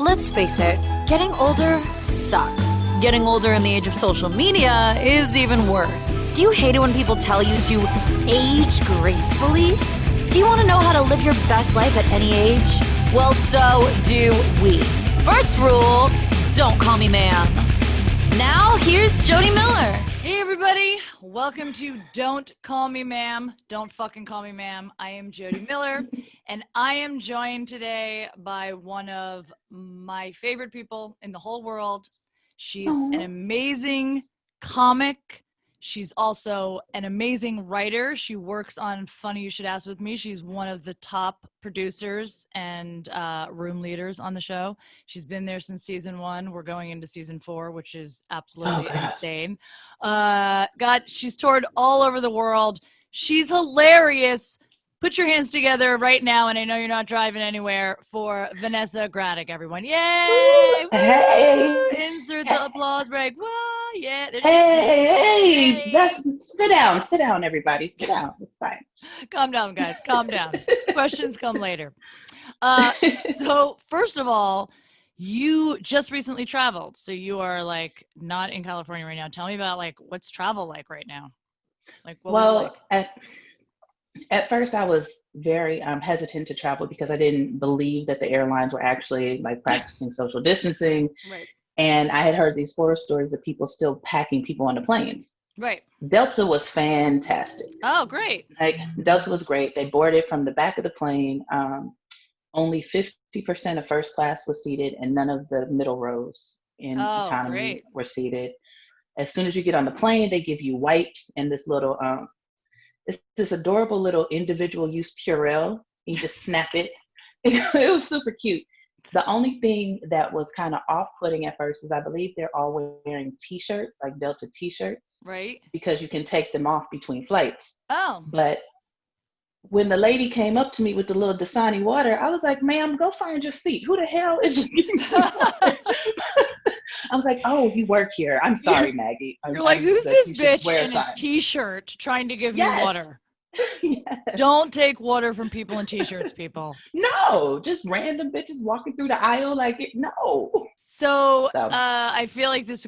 Let's face it, getting older sucks. Getting older in the age of social media is even worse. Do you hate it when people tell you to age gracefully? Do you want to know how to live your best life at any age? Well, so do we. First rule, don't call me ma'am. Now, here's Jodi Miller. Hey everybody, welcome to Don't Call Me Ma'am. Don't fucking call me ma'am. I am Jodi Miller, and I am joined today by one of my favorite people in the whole world. She's an amazing comic. She's also an amazing writer. She works on Funny You Should Ask with Me. She's one of the top producers and room leaders on the show. She's been there since season 1. We're going into season 4, which is absolutely insane. God, she's toured all over the world. She's hilarious. Put your hands together right now, and I know you're not driving anywhere, for Vanessa Graddick, everyone. Yay! Hey! Insert the applause break. Whoa, yeah. Hey! Sit down, everybody. Sit down. It's fine. Calm down, guys. Calm down. Questions come later. So, first of all, you just recently traveled, so you are like not in California right now. Tell me about like what's travel like right now. Like, what was it like? At first I was very hesitant to travel because I didn't believe that the airlines were actually like practicing social distancing. Right. And I had heard these horror stories of people still packing people on the planes. Right. Delta was fantastic. Oh, great. Like Delta was great. They boarded from the back of the plane. Only 50% of first class was seated, and none of the middle rows in economy were seated. As soon as you get on the plane, they give you wipes and this little it's this adorable little individual use Purell. You just snap it. It was super cute. The only thing that was kind of off-putting at first is I believe they're all wearing t-shirts, like Delta t-shirts. Right. Because you can take them off between flights. Oh. But when the lady came up to me with the little Dasani water, I was like, ma'am, go find your seat. Who the hell is you? I was like, oh, you work here. I'm sorry, Maggie. You're like, who's this bitch in a t-shirt trying to give me water? Yes. Don't take water from people in t-shirts, people. No, just random bitches walking through the aisle like it. No. So I feel like this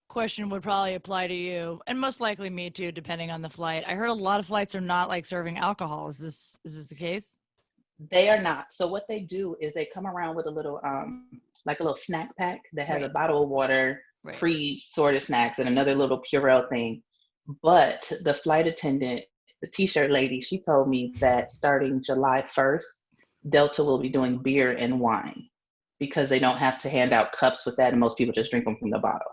question would probably apply to you, and most likely me too, depending on the flight. I heard a lot of flights are not like serving alcohol. Is this the case? They are not. So what they do is they come around with a little like a little snack pack that has a bottle of water, pre-sorted snacks, and another little Purell thing. But the flight attendant, the t-shirt lady, she told me that starting July 1st, Delta will be doing beer and wine because they don't have to hand out cups with that, and most people just drink them from the bottle.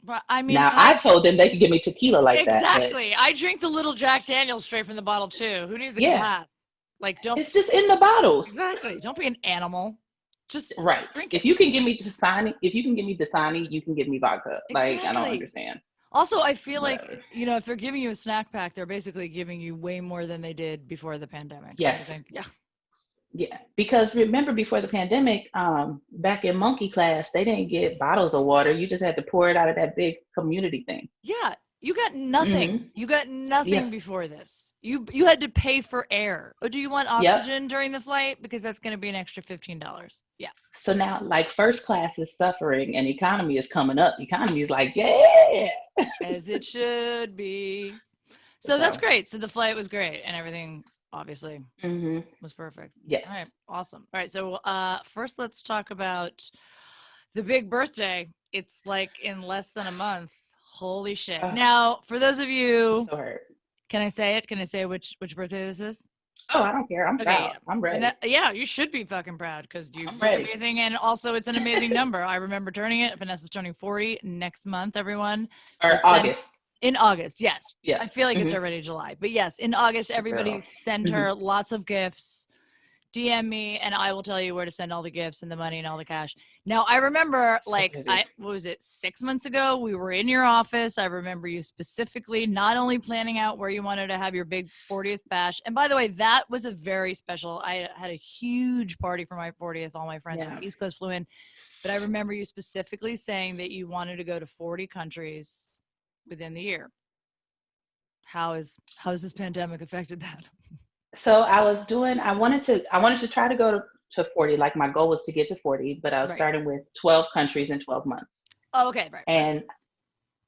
But I mean, I told them they could give me tequila like that. Exactly. I drink the little Jack Daniels straight from the bottle too. Who needs a glass? Like, don't. It's just in the bottles. Exactly. Don't be an animal. Just drink If you can give me Dasani, you can give me vodka. Exactly. Like, I don't understand. Also, I feel like, you know, if they're giving you a snack pack, they're basically giving you way more than they did before the pandemic. Yes. I think. Yeah. Because remember, before the pandemic, back in monkey class, they didn't get bottles of water. You just had to pour it out of that big community thing. Yeah. You got nothing. Mm-hmm. You got nothing before this. You had to pay for air. Or do you want oxygen during the flight? Because that's going to be an extra $15. Yeah. So now, like, first class is suffering and economy is coming up. Economy is like, yeah. As it should be. So that's great. So the flight was great and everything, obviously, was perfect. Yes. All right. Awesome. All right. So first, let's talk about the big birthday. It's like in less than a month. Holy shit. Now, for those of you... Can I say it? Can I say which birthday this is? Oh, I don't care. I'm proud. I'm ready. And you should be fucking proud because you're amazing. And also, it's an amazing number. I remember turning it. Vanessa's turning 40 next month, everyone. Or August. In August, yes. Yeah. I feel like it's already July. But yes, in August, everybody send her lots of gifts. DM me and I will tell you where to send all the gifts and the money and all the cash. Now, I remember what was it, 6 months ago? We were in your office. I remember you specifically not only planning out where you wanted to have your big 40th bash. And by the way, that was a very special, I had a huge party for my 40th. All my friends from the East Coast flew in. But I remember you specifically saying that you wanted to go to 40 countries within the year. How has this pandemic affected that? So I wanted to try to go to to 40. Like my goal was to get to 40, but I was starting with 12 countries in 12 months. Oh, okay, right. And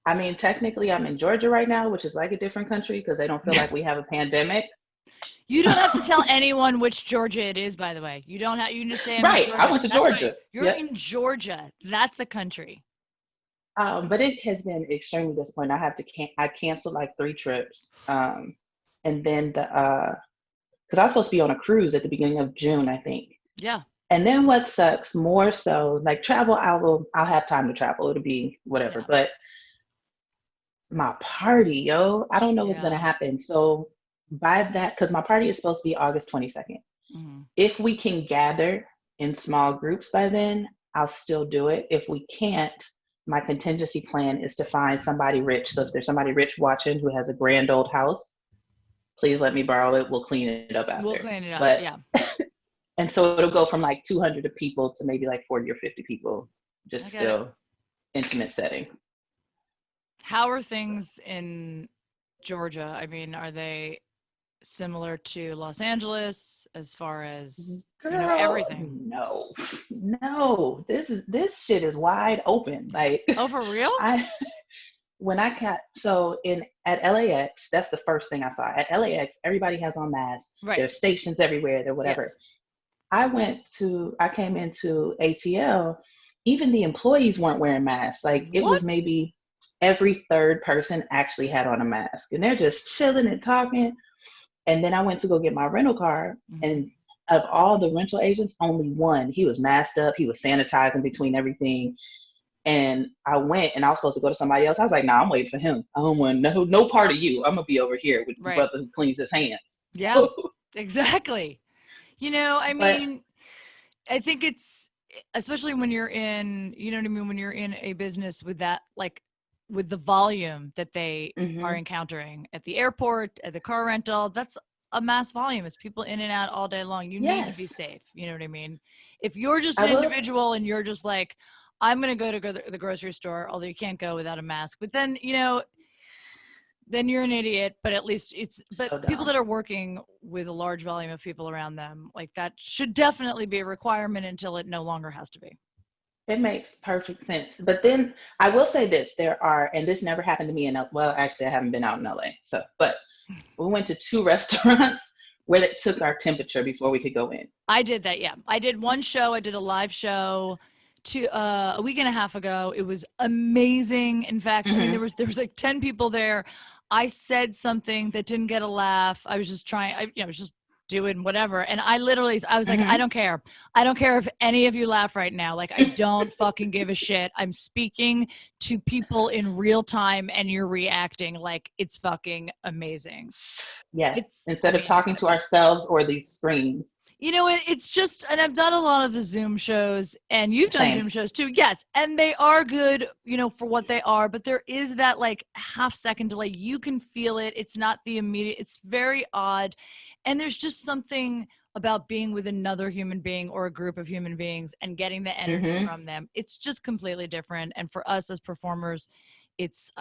I mean, technically I'm in Georgia right now, which is like a different country because they don't feel like we have a pandemic. You don't have to tell anyone which Georgia it is, by the way. You don't have, you can just say I'm right. in Georgia. I went to Georgia. Right. You're in Georgia. That's a country. But it has been extremely disappointing. I canceled like 3 trips. And then because I was supposed to be on a cruise at the beginning of June, I think. Yeah. And then what sucks more so, like travel, I'll have time to travel. It'll be whatever. Yeah. But my party, I don't know what's gonna happen. So by that, because my party is supposed to be August 22nd. Mm-hmm. If we can gather in small groups by then, I'll still do it. If we can't, my contingency plan is to find somebody rich. So if there's somebody rich watching who has a grand old house, please let me borrow it. We'll clean it up after. We'll clean it up, yeah. And so it'll go from like 200 people to maybe like 40 or 50 people, just still intimate setting. How are things in Georgia? I mean, are they similar to Los Angeles as far as everything? No. This shit is wide open. Like, oh, for real? At LAX, that's the first thing I saw. At LAX, everybody has on masks. Right. There's stations everywhere. There, whatever. Yes. I came into ATL. Even the employees weren't wearing masks. Like it was maybe every third person actually had on a mask, and they're just chilling and talking. And then I went to go get my rental car, and of all the rental agents, only one. He was masked up. He was sanitizing between everything. And I went, and I was supposed to go to somebody else. I was like, "Nah, I'm waiting for him. I don't want no part of you. I'm gonna be over here with the brother who cleans his hands." Yeah, exactly. I mean, I think it's, especially when you're in, you know what I mean, when you're in a business with that, like with the volume that they are encountering at the airport, at the car rental, that's a mass volume. It's people in and out all day long. You need to be safe. You know what I mean? If you're just an individual and you're just like, I'm going to go to the grocery store, although you can't go without a mask, but then, then you're an idiot. But at least people that are working with a large volume of people around them, like that should definitely be a requirement until it no longer has to be. It makes perfect sense. But then I will say this, and this never happened to me actually I haven't been out in LA. But we went to 2 restaurants where they took our temperature before we could go in. I did that. Yeah. I did one show. I did a live show a week and a half ago. It was amazing. In fact, I mean, there was like 10 people there. I said something that didn't get a laugh. I was just I was just doing whatever. And I was like, I don't care. I don't care if any of you laugh right now. Like, I don't fucking give a shit. I'm speaking to people in real time and you're reacting like it's fucking amazing. Yes. Instead of talking to ourselves or these screens. It's just, and I've done a lot of the Zoom shows, and you've done Zoom shows too. Yes. And they are good, for what they are, but there is that like half-second delay. You can feel it. It's not the immediate, it's very odd. And there's just something about being with another human being or a group of human beings and getting the energy from them. It's just completely different. And for us as performers, it's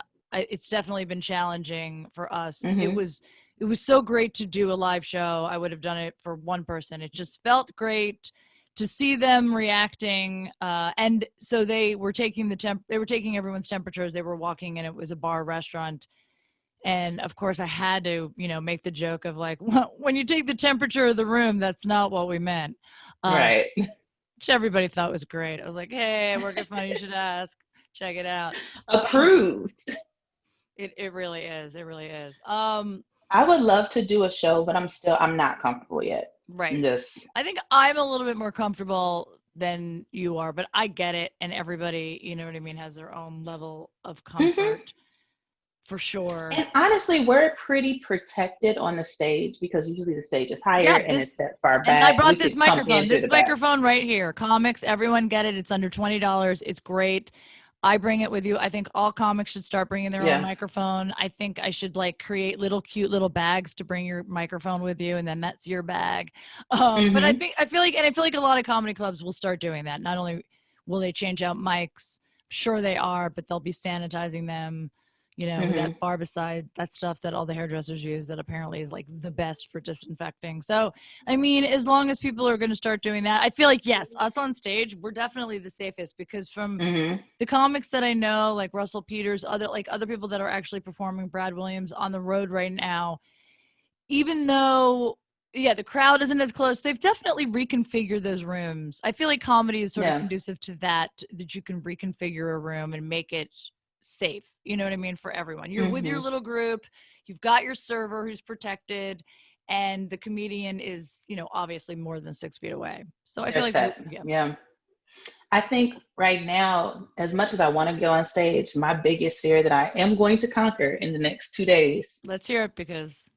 definitely been challenging for us. It was so great to do a live show. I would have done it for one person. It just felt great to see them reacting. And so they were taking everyone's temperatures. They were walking, and it was a bar restaurant. And of course I had to, make the joke of like, well, when you take the temperature of the room, that's not what we meant. Right. Which everybody thought was great. I was like, hey, I work at Funny You Should Ask. Check it out. Approved. It really is. It really is. I would love to do a show, but I'm not comfortable yet. Right. I think I'm a little bit more comfortable than you are, but I get it. And everybody, you know what I mean, has their own level of comfort for sure. And honestly, we're pretty protected on the stage because usually the stage is higher and it's that far back. And I brought this microphone right here. Comics, everyone get it. It's under $20. It's great. I bring it with you. I think all comics should start bringing their own microphone. I think I should create cute little bags to bring your microphone with you, and then that's your bag. But I feel like a lot of comedy clubs will start doing that. Not only will they change out mics, sure they are, but they'll be sanitizing them. you know, with that barbicide, that stuff that all the hairdressers use that apparently is like the best for disinfecting. So, I mean, as long as people are going to start doing that, I feel like, yes, us on stage, we're definitely the safest because from the comics that I know, like Russell Peters, other people that are actually performing, Brad Williams on the road right now, even though, yeah, the crowd isn't as close, they've definitely reconfigured those rooms. I feel like comedy is sort of conducive to that you can reconfigure a room and make it safe. You know what I mean? For everyone. You're with your little group, you've got your server who's protected, and the comedian is, you know, obviously more than 6 feet away. So I feel like, yeah. I think right now, as much as I want to go on stage, my biggest fear that I am going to conquer in the next 2 days. Let's hear it, because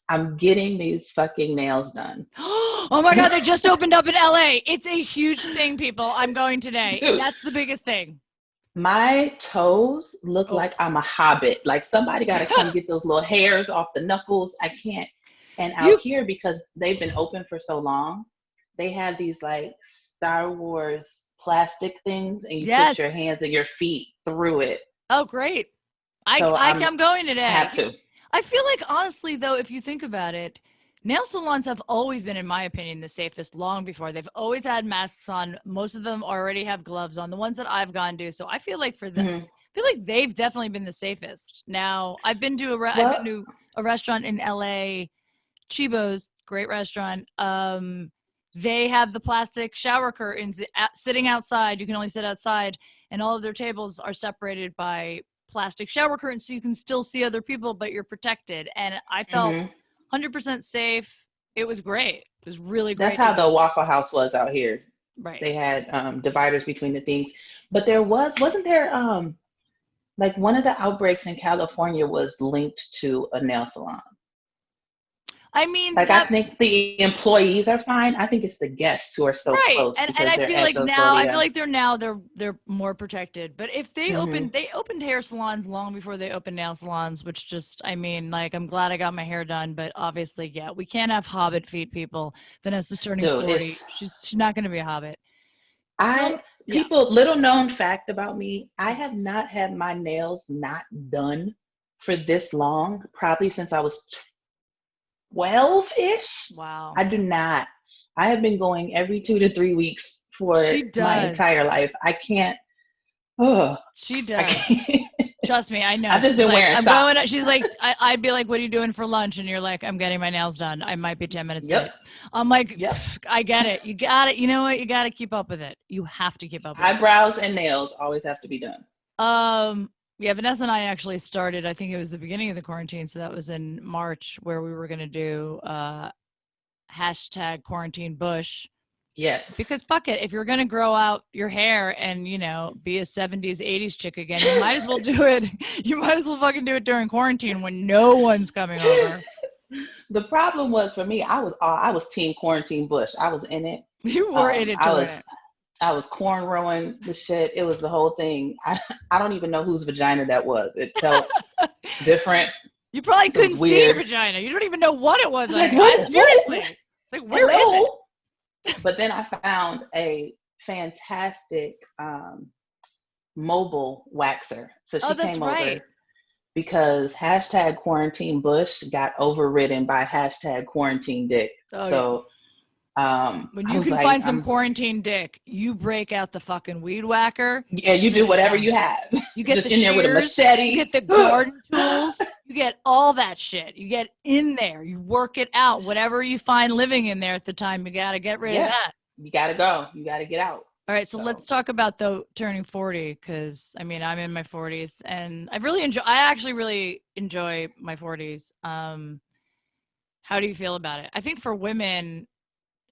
I'm getting these fucking nails done. Oh my God, they just opened up in LA. It's a huge thing, people. I'm going today. Dude, that's the biggest thing. My toes look like I'm a hobbit. Like somebody got to come get those little hairs off the knuckles. I can't. And out here, because they've been open for so long, they have these like Star Wars plastic things, and you put your hands and your feet through it. Oh, great. I'm going today. I have to. I feel like, honestly, though, if you think about it, nail salons have always been, in my opinion, the safest long before. They've always had masks on. Most of them already have gloves on, the ones that I've gone to. So I feel like for them, I feel like they've definitely been the safest. Now, I've been to a restaurant in LA, Chibo's, great restaurant. They have the plastic shower curtains sitting outside. You can only sit outside, and all of their tables are separated by plastic shower curtains, so you can still see other people, but you're protected. And I felt 100% safe. It was great. It was really great. That's how the Waffle House was out here. Right. They had dividers between the things. But wasn't there like one of the outbreaks in California was linked to a nail salon? I mean, I think the employees are fine. I think it's the guests who are so close. And I feel like now, they're more protected. But if they opened hair salons long before they opened nail salons, which just, I mean, like, I'm glad I got my hair done, but obviously, yeah, we can't have hobbit feet, people. Vanessa's turning 40. She's not going to be a hobbit. Little known fact about me, I have not had my nails not done for this long, probably since I was 12-ish. Wow. I do not. I have been going every 2 to 3 weeks for my entire life. I can't. She does. Trust me, I know. I've just been wearing socks. She's like, I'd be like, what are you doing for lunch? And you're like, I'm getting my nails done. I might be 10 minutes late. I'm like, I get it. You got it. You know what? You got to keep up with it. You have to keep up with it. Eyebrows and nails always have to be done. Yeah, Vanessa and I actually started, I think it was the beginning of the quarantine, so that was in March, where we were going to do #QuarantineBush. Yes. Because fuck it, if you're going to grow out your hair and, you know, be a 70s, 80s chick again, you might as well do it. You might as well fucking do it during quarantine when no one's coming over. The problem was, for me, I was team quarantine bush. I was in it. You were in it. I was cornrowing the shit. It was the whole thing. I don't even know whose vagina that was. It felt different. You probably couldn't see your vagina. You don't even know what it was. Seriously. It's like, where is it? But then I found a fantastic mobile waxer. So she came over because #QuarantineBush got overridden by #QuarantineDick. When you can find some quarantine dick, you break out the fucking weed whacker. Yeah, you do whatever you have. You get just the in there with a machete. You get the garden tools. You get all that shit. You get in there. You work it out. Whatever you find living in there at the time, you got to get rid of that. You got to go. You got to get out. All right, so let's talk about turning 40, because I mean, I'm in my 40s and I actually really enjoy my 40s. How do you feel about it? I think for women,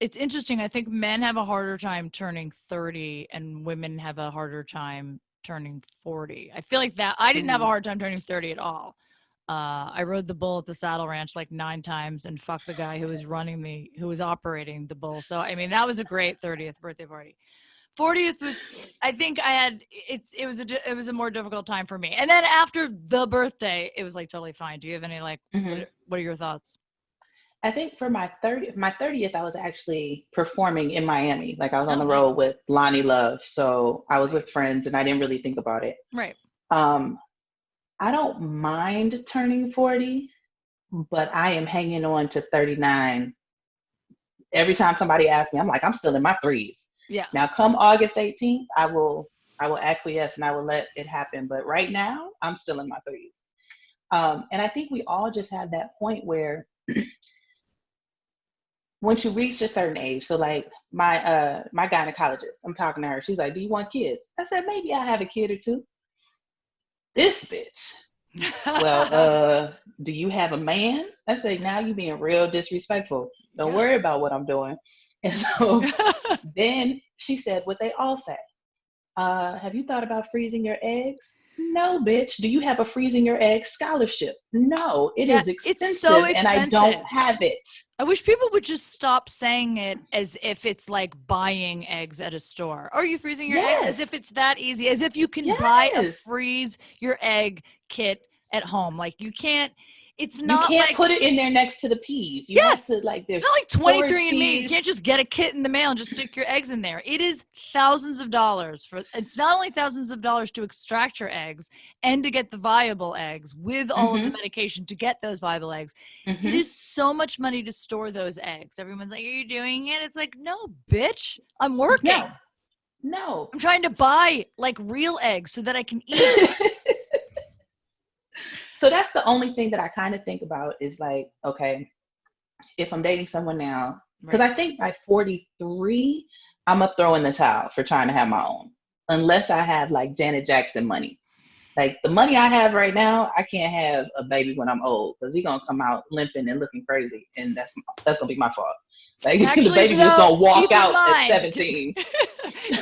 it's interesting. I think men have a harder time turning 30 and women have a harder time turning 40. I feel like that I didn't have a hard time turning 30 at all. I rode the bull at the Saddle Ranch like 9 times and fucked the guy who was operating the bull. So, I mean, that was a great 30th birthday party. 40th was, I think it was a more difficult time for me. And then after the birthday, it was like totally fine. Do you have any what are your thoughts? I think for my 30th, I was actually performing in Miami. Like I was on the road with Lonnie Love. So I was with friends and I didn't really think about it. Right. Um, I don't mind turning 40, but I am hanging on to 39. Every time somebody asks me, I'm like, I'm still in my threes. Yeah. Now, come August 18th, I will acquiesce and I will let it happen. But right now, I'm still in my threes. And I think we all just have that point where once you reach a certain age, so like my gynecologist, I'm talking to her, she's like, do you want kids? I said, maybe I have a kid or two. This bitch, well, do you have a man? I say, now you being real disrespectful. Don't worry about what I'm doing. And so then she said what they all say. Have you thought about freezing your eggs? No, bitch. Do you have a freezing your eggs scholarship? No, it is expensive, it's so expensive, and I don't have it. I wish people would just stop saying it as if it's like buying eggs at a store. Are you freezing your eggs? As if it's that easy. As if you can buy a freeze your egg kit at home. Like you can't. It's not. You can't like, put it in there next to the peas. You have to like. There's it's not like 23andMe. You can't just get a kit in the mail and just stick your eggs in there. It is thousands of dollars for. It's not only thousands of dollars to extract your eggs and to get the viable eggs with all of the medication to get those viable eggs. It is so much money to store those eggs. Everyone's like, "Are you doing it?" It's like, no, bitch. I'm working. No. I'm trying to buy like real eggs so that I can eat. So that's the only thing that I kind of think about is like, okay, if I'm dating someone now, because I think by 43, I'm going to throw in the towel for trying to have my own, unless I have like Janet Jackson money. Like the money I have right now, I can't have a baby when I'm old because he's going to come out limping and looking crazy. And that's going to be my fault. Like the baby just going to walk out at 17.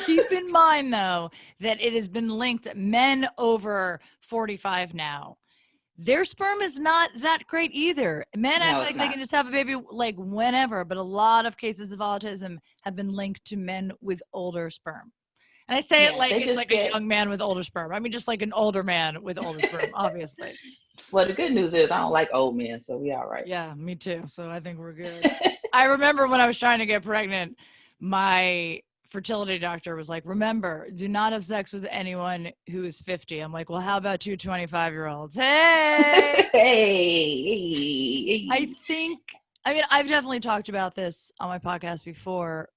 Keep in mind, though, that it has been linked that men over 45 now, their sperm is not that great either. Men act like they can just have a baby like whenever, but a lot of cases of autism have been linked to men with older sperm. And I say it like it's like a young man with older sperm. I mean, just like an older man with older sperm, obviously. Well, the good news is I don't like old men, so we all right. Yeah, me too. So I think we're good. I remember when I was trying to get pregnant, my fertility doctor was like, remember, do not have sex with anyone who is 50. I'm like, well, how about two 25-year-olds? Hey! Hey! I mean, I've definitely talked about this on my podcast before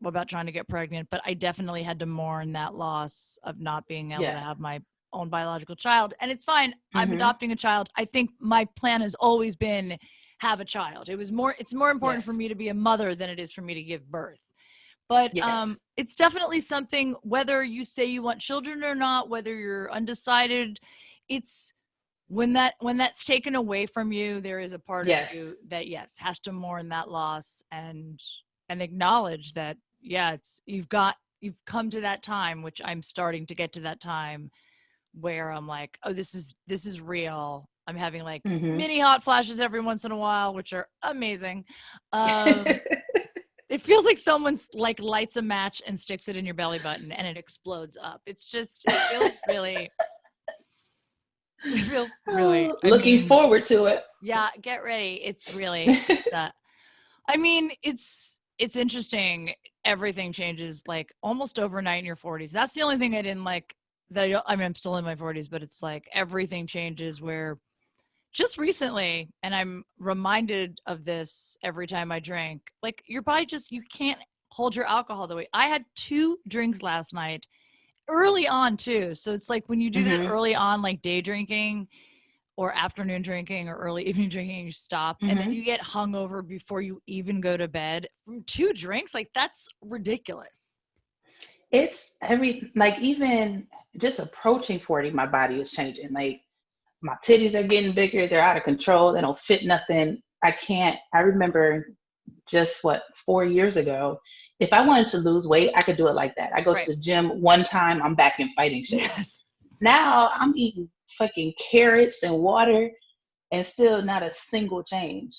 about trying to get pregnant, but I definitely had to mourn that loss of not being able to have my own biological child. And it's fine. I'm adopting a child. I think my plan has always been have a child. It's more important for me to be a mother than it is for me to give birth. But it's definitely something, whether you say you want children or not, whether you're undecided, it's when that's taken away from you, there is a part of you that has to mourn that loss and acknowledge that you've come to that time, which I'm starting to get to that time where I'm like, oh, this is real. I'm having like mini hot flashes every once in a while, which are amazing. It feels like someone's like lights a match and sticks it in your belly button and it explodes up. It feels really looking forward to it. Yeah, get ready. It's really that. I mean, it's interesting. Everything changes like almost overnight in your 40s. That's the only thing I didn't like. I'm still in my 40s, but it's like everything changes where just recently, and I'm reminded of this every time I drink, like your body you can't hold your alcohol the way. I had 2 drinks last night, early on too. So it's like when you do that early on, like day drinking or afternoon drinking or early evening drinking, you stop and then you get hungover before you even go to bed from 2 drinks. Like that's ridiculous. It's even just approaching 40, my body is changing. Like my titties are getting bigger. They're out of control. They don't fit nothing. I remember just 4 years ago, if I wanted to lose weight, I could do it like that. I go to the gym one time, I'm back in fighting shape. Now I'm eating fucking carrots and water and still not a single change.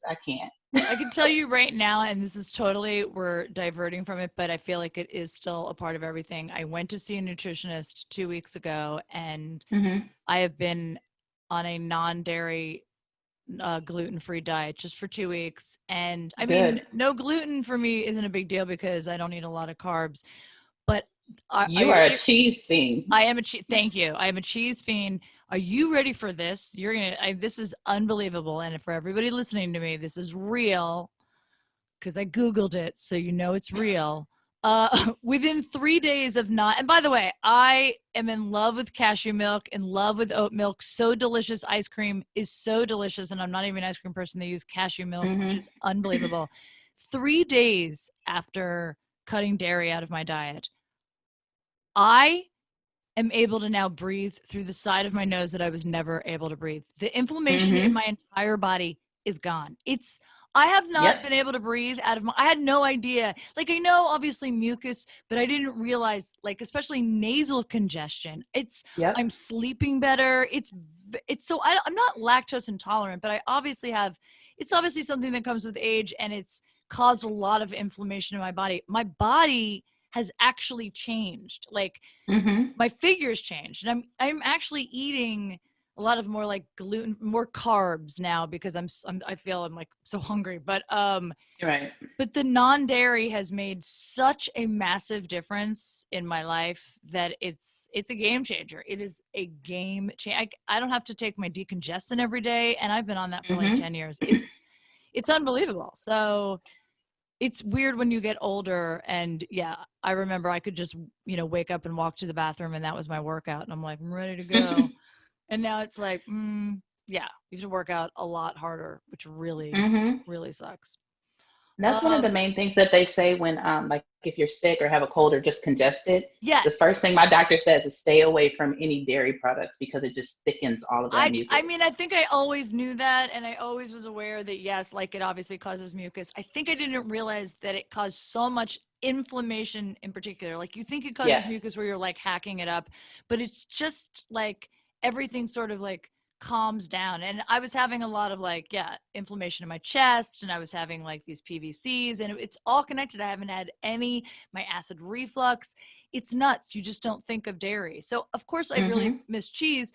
I can't. I can tell you right now, and this is totally, we're diverting from it, but I feel like it is still a part of everything. I went to see a nutritionist 2 weeks ago, and I have been on a non-dairy, gluten-free diet just for 2 weeks. And I mean, no gluten for me isn't a big deal because I don't eat a lot of carbs. But You are a cheese fiend. I am thank you. I am a cheese fiend. Are you ready for this? This is unbelievable. And for everybody listening to me, this is real because I Googled it. So you know it's real. Within 3 days of not, and by the way, I am in love with cashew milk, in love with oat milk. So delicious. Ice cream is so delicious. And I'm not even an ice cream person. They use cashew milk, which is unbelievable. 3 days after cutting dairy out of my diet, I am able to now breathe through the side of my nose that I was never able to breathe. The inflammation in my entire body is gone. I have not been able to breathe I had no idea. Like, I know obviously mucus, but I didn't realize, like, especially nasal congestion. I'm sleeping better. I'm not lactose intolerant, but it's obviously something that comes with age, and it's caused a lot of inflammation in my body. My body has actually changed. Like, my figure's changed, and I'm actually eating a lot of more like gluten, more carbs now because I feel I'm like so hungry. But but the non-dairy has made such a massive difference in my life that it's a game changer. It is a game changer. I don't have to take my decongestant every day, and I've been on that for like 10 years. It's unbelievable. So it's weird when you get older, and I remember I could just, wake up and walk to the bathroom, and that was my workout, and I'm like, I'm ready to go. And now it's like, you have to work out a lot harder, which really, really sucks. That's one of the main things that they say when, like, if you're sick or have a cold or just congested. Yes. The first thing my doctor says is stay away from any dairy products because it just thickens all of that mucus. I mean, I think I always knew that, and I always was aware that, yes, like, it obviously causes mucus. I think I didn't realize that it caused so much inflammation in particular. Like, you think it causes mucus where you're like hacking it up, but it's just like everything sort of like calms down. And I was having a lot of like, inflammation in my chest, and I was having like these PVCs, and it's all connected. I haven't had my acid reflux. It's nuts. You just don't think of dairy. So of course I really miss cheese.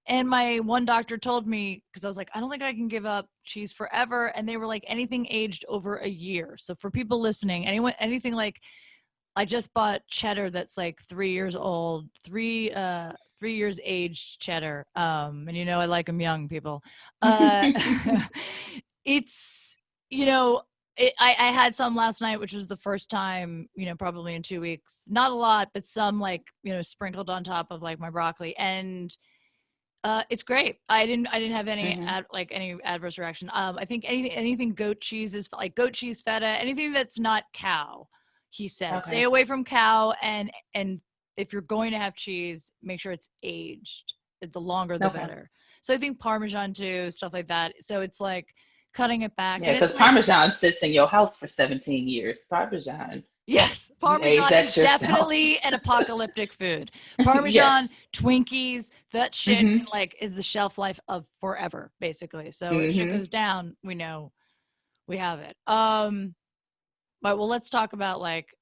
And my one doctor told me, because I was like, I don't think I can give up cheese forever. And they were like, anything aged over a year. So for people listening, anything like, I just bought cheddar that's like 3 years old, 3 years aged cheddar. And I like them young, people. It's, I had some last night, which was the first time, probably in 2 weeks, not a lot, but some, like, sprinkled on top of like my broccoli, and it's great. I didn't have any any adverse reaction. I think anything goat cheese is like goat cheese, feta, anything that's not cow. He says, stay away from cow, and if you're going to have cheese, make sure it's aged. The longer, the better. So I think Parmesan too, stuff like that. So it's like cutting it back. Yeah, because Parmesan sits in your house for 17 years. Parmesan. Yes, Parmesan is definitely an apocalyptic food. Parmesan, Twinkies, that shit is the shelf life of forever, basically. So if shit goes down, we know we have it. But well, let's talk about like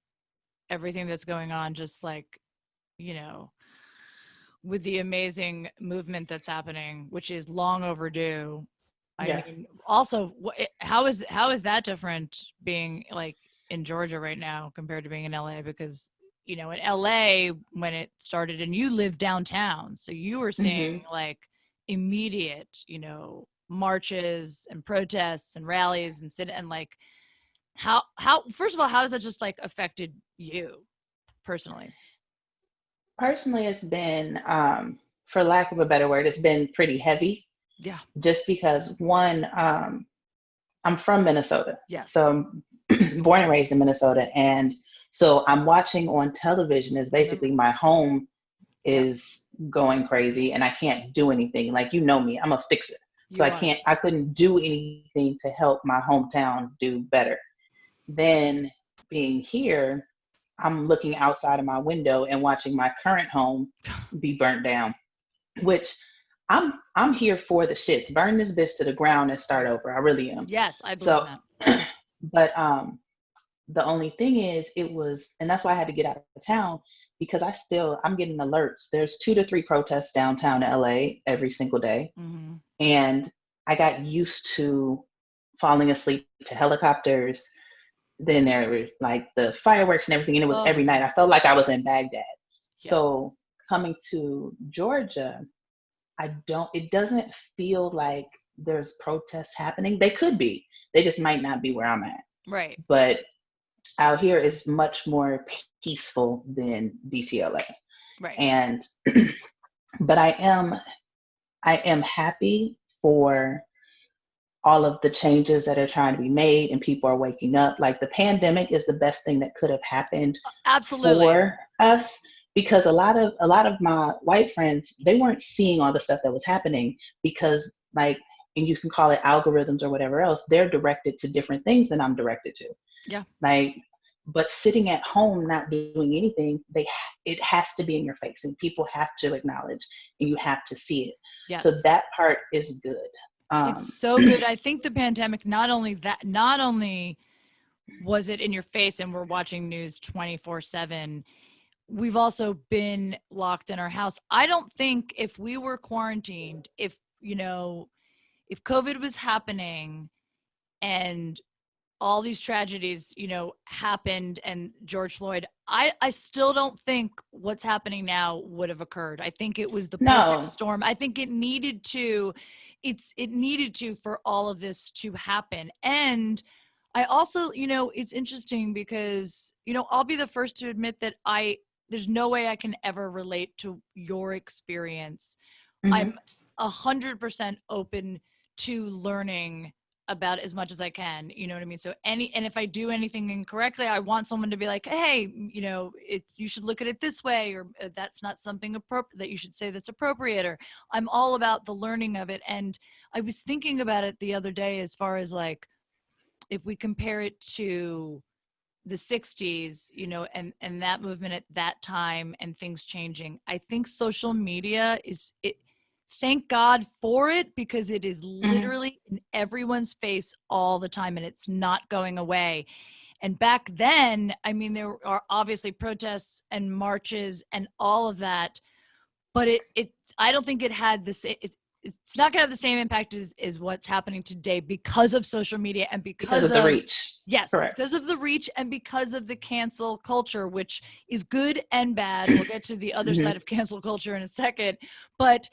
everything that's going on, just like, with the amazing movement that's happening, which is long overdue. I mean, also, how is that different being like in Georgia right now compared to being in LA? Because, in LA when it started, and you live downtown, so you were seeing like immediate, marches and protests and rallies and like, how first of all, how has that just like affected you personally? Personally, it's been, for lack of a better word, it's been pretty heavy. Yeah. Just because, one, I'm from Minnesota. Yes. So I'm born and raised in Minnesota. And so I'm watching on television is basically my home is going crazy, and I can't do anything. Like, me, I'm a fixer. So I couldn't do anything to help my hometown do better. Then being here, I'm looking outside of my window and watching my current home be burnt down, which I'm here for the shits. Burn this bitch to the ground and start over. I really am. Yes, I believe that. But the only thing is and that's why I had to get out of town, because I'm getting alerts. There's 2 to 3 protests downtown LA every single day. And I got used to falling asleep to helicopters, then there were like the fireworks and everything, and it was every night. I felt like I was in Baghdad. So coming to Georgia, it doesn't feel like there's protests happening. They could be. They just might not be where I'm at. Right. But out here is much more peaceful than DCLA. Right. And but I am happy for all of the changes that are trying to be made, and people are waking up. Like, the pandemic is the best thing that could have happened for us, because a lot of my white friends, they weren't seeing all the stuff that was happening because, like, and you can call it algorithms or whatever else, they're directed to different things than I'm directed to. Yeah. Like, but sitting at home not doing anything, it has to be in your face, and people have to acknowledge, and you have to see it. Yes. So that part is good. It's so good. I think the pandemic, not only was it in your face and we're watching news 24/7, we've also been locked in our house. I don't think if we were quarantined, if COVID was happening and all these tragedies, happened, and George Floyd, I still don't think what's happening now would have occurred. I think it was the perfect storm. I think it needed to for all of this to happen. And I also, it's interesting because, I'll be the first to admit that there's no way I can ever relate to your experience. Mm-hmm. I'm 100% open to learning about as much as I can, you know what I mean? So and if I do anything incorrectly, I want someone to be like, hey, you should look at it this way, or that's not something appropriate that you should say that's appropriate, or I'm all about the learning of it. And I was thinking about it the other day, as far as like, if we compare it to the 60s, and that movement at that time and things changing, I think social media thank God for it, because it is literally in everyone's face all the time, and it's not going away. And back then, I mean, there are obviously protests and marches and all of that, but I don't think it had this. It's not going to have the same impact as what's happening today, because of social media and because of the reach. Yes, correct. Because of the reach and because of the cancel culture, which is good and bad. We'll get to the other side of cancel culture in a second, but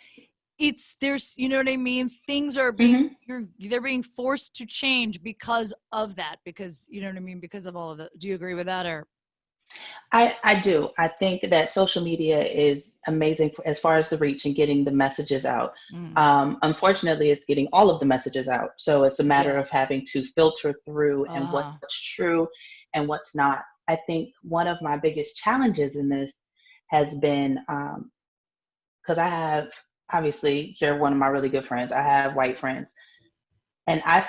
there's, you know what I mean? Things are being, they're being forced to change because of that, because, you know what I mean? Because of all of it. Do you agree with that, or? I do. I think that social media is amazing as far as the reach and getting the messages out. Unfortunately, it's getting all of the messages out. So it's a matter of having to filter through and what's true and what's not. I think one of my biggest challenges in this has been, because obviously, you're one of my really good friends. I have white friends. And I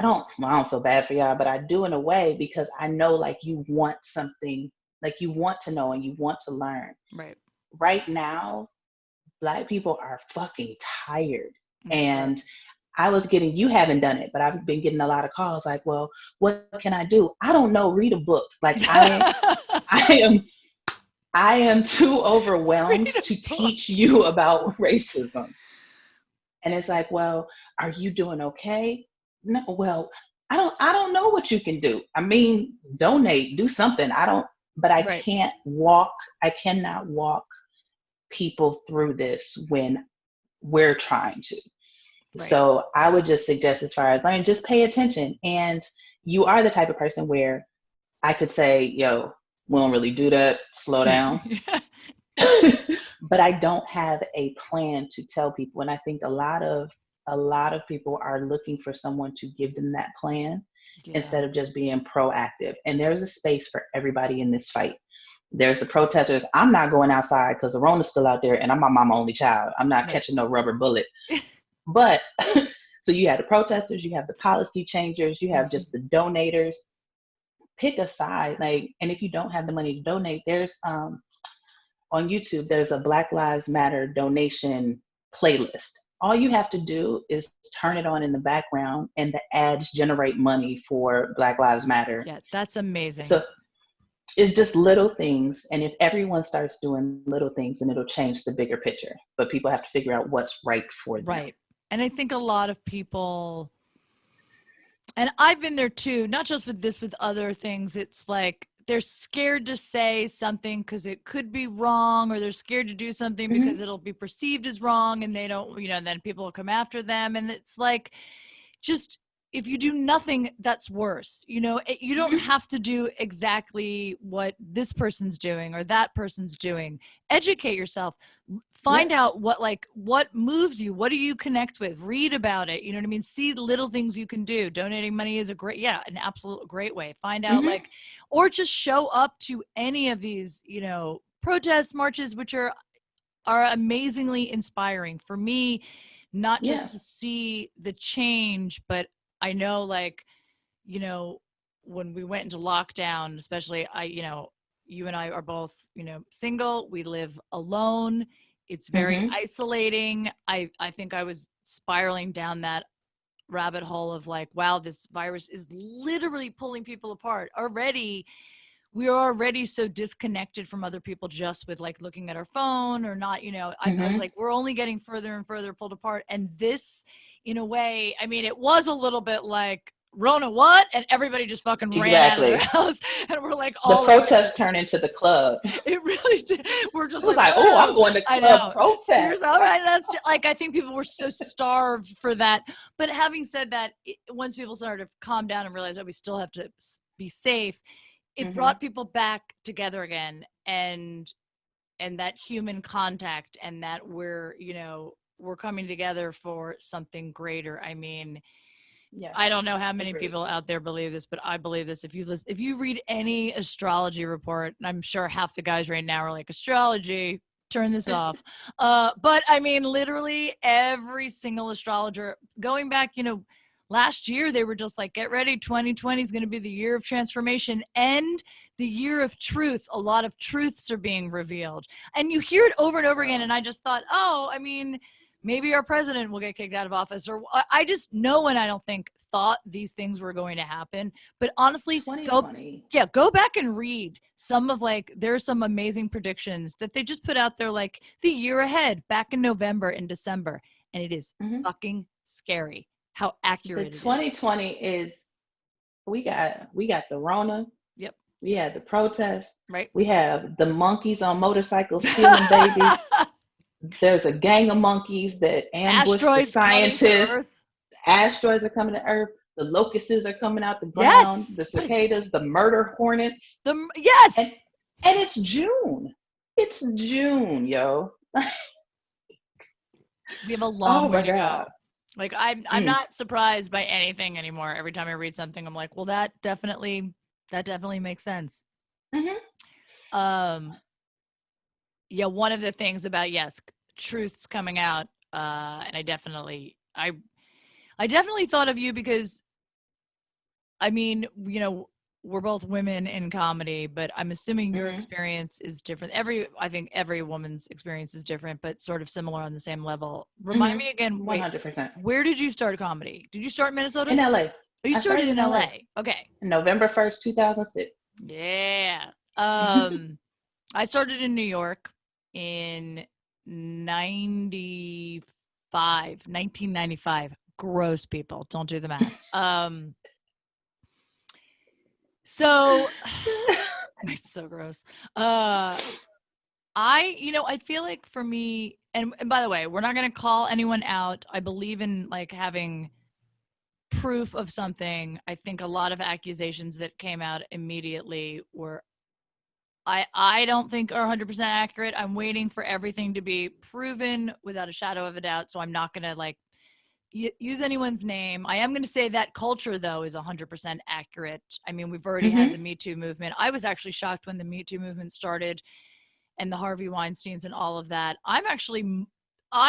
don't feel bad for y'all, but I do in a way, because I know, like, you want something, like, you want to know and you want to learn. Right. Right now, Black people are fucking tired. And you haven't done it, but I've been getting a lot of calls like, well, what can I do? I don't know, read a book. Like, I am too overwhelmed to teach you about racism. And it's like, well, are you doing okay? No, well, I don't know what you can do. I mean, donate, do something. I cannot walk people through this when we're trying to. Right. So I would just suggest, as far as learning, just pay attention. And you are the type of person where I could say, yo, we don't really do that. Slow down. But I don't have a plan to tell people. And I think a lot of people are looking for someone to give them that plan instead of just being proactive. And there's a space for everybody in this fight. There's the protesters. I'm not going outside because the Rona's still out there, and I'm my mama only child. I'm not catching no rubber bullet. But so you have the protesters, you have the policy changers, you have just the donators. Pick a side, and if you don't have the money to donate, there's on YouTube, there's a Black Lives Matter donation playlist. All you have to do is turn it on in the background, and the ads generate money for Black Lives Matter. Yeah, that's amazing. So it's just little things. And if everyone starts doing little things, then it'll change the bigger picture. But people have to figure out what's right for them. Right. And I think a lot of people, And I've been there too, not just with this, with other things. It's like they're scared to say something because it could be wrong, or they're scared to do something because it'll be perceived as wrong, and they don't, then people will come after them. And it's like, just if you do nothing, that's worse. You don't have to do exactly what this person's doing or that person's doing. Educate yourself. Find out what moves you. What do you connect with? Read about it. You know what I mean? See the little things you can do. Donating money is an absolute great way. Find out or just show up to any of these, protests, marches, which are amazingly inspiring for me, not just to see the change, but I know, when we went into lockdown, especially you and I are both, single, we live alone. It's very isolating. I think I was spiraling down that rabbit hole of like, wow, this virus is literally pulling people apart already. We are already so disconnected from other people just with like looking at our phone or not, I was like, we're only getting further and further pulled apart. And this, in a way, I mean, it was a little bit like, Rona what? And everybody just fucking ran out of their house, and we're like, all the protests turned into the club. It really did. We're just like oh, I'm going to club protest. Seriously, all right, that's like, I think people were so starved for that. But having said that, once people started to calm down and realize that we still have to be safe, it brought people back together again, and that human contact, and that we're coming together for something greater. I mean, I don't know how many people out there believe this, but I believe this. If you read any astrology report, and I'm sure half the guys right now are like, astrology, turn this off. But I mean, literally every single astrologer going back, last year, they were just like, get ready. 2020 is going to be the year of transformation and the year of truth. A lot of truths are being revealed, and you hear it over and over again. And I just thought, I mean, maybe our president will get kicked out of office, or I just, no one, I don't think, thought these things were going to happen. But honestly, go back and read some of there's some amazing predictions that they just put out there, like the year ahead back in November and December. And it is fucking scary how accurate the 2020 is. We got the Rona. Yep. We had the protests. Right. We have the monkeys on motorcycles stealing babies. There's a gang of monkeys that ambush the scientists. Asteroids are coming to Earth. The locusts are coming out the ground. The cicadas, the murder hornets. And it's June. It's June, yo. We have a long way to go. Like, I'm not surprised by anything anymore. Every time I read something, I'm like, well, that definitely makes sense. Yeah, one of the things about, truth's coming out, and I definitely thought of you because, I mean, we're both women in comedy, but I'm assuming your experience is different. I think every woman's experience is different, but sort of similar on the same level. Remind me again, 100%. Where did you start comedy? Did you start in Minnesota? In LA. Oh, you started in LA. Okay. November 1st, 2006. Yeah. I started in New York in 1995. Gross, people. Don't do the math. So it's so gross. I feel like for me, and by the way, we're not going to call anyone out. I believe in like having proof of something. I think a lot of accusations that came out immediately were, I don't think are 100% accurate. I'm waiting for everything to be proven without a shadow of a doubt. So I'm not going to like use anyone's name. I am going to say that culture, though, is 100% accurate. I mean, we've already had the Me Too movement. I was actually shocked when the Me Too movement started and the Harvey Weinsteins and all of that. I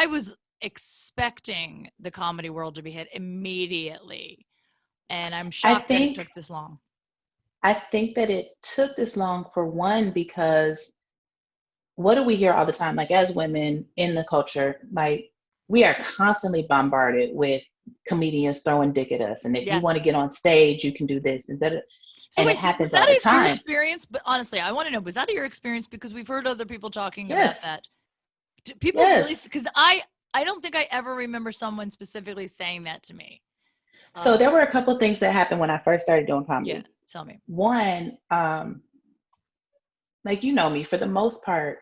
was expecting the comedy world to be hit immediately. And I'm shocked that it took this long. I think that it took this long, for one, because what do we hear all the time? Like, as women in the culture, like, we are constantly bombarded with comedians throwing dick at us. And if you want to get on stage, you can do this. And it happens all the time. Your experience? But honestly, I want to know, was that your experience? Because we've heard other people talking about that. People really, because I don't think I ever remember someone specifically saying that to me. So there were a couple things that happened when I first started doing comedy. Yeah, tell me. One, like, you know me, for the most part,